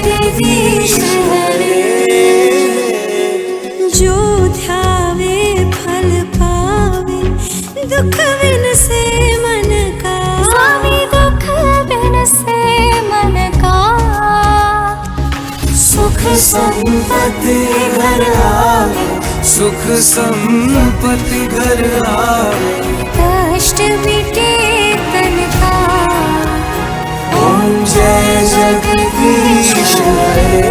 जगदीश हरे। जो ध्यावे फल पावे, दुख बिन से मन का। स्वामी दुख बिन से मन का। सुख संपत्ति घर आवे, सुख संपत्ति घर आवे। कष्ट मिटे तन का। ओम जय जगदीश हरे।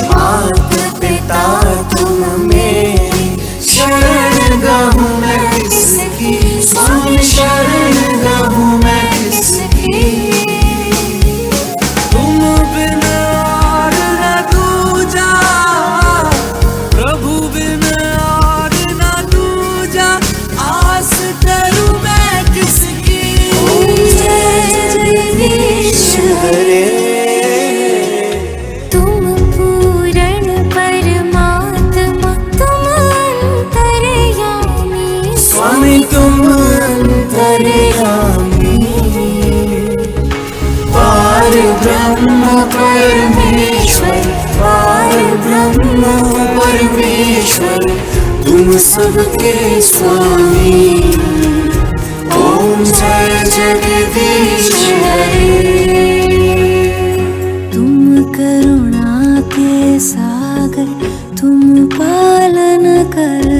मात पिता तुम मेरी, शरण गहूँ मैं किसकी। स्वामी शरण गहूँ मैं किसकी। तुम बिन और न दूजा, प्रभु बिन और न दूजा। आस करूं मैं किसकी। ओम जय जगदीश हरे। तुम पूर्ण परमात्मा, तुम अंतर्यामी। स्वामी तुम अंतर्यामी। पार ब्रह्म परमेश्वर, पार ब्रह्म परमेश्वर, तुम सबके स्वामी। ओम जय जगदीश हरे। तुम करुणा के सागर, तुम पालन कर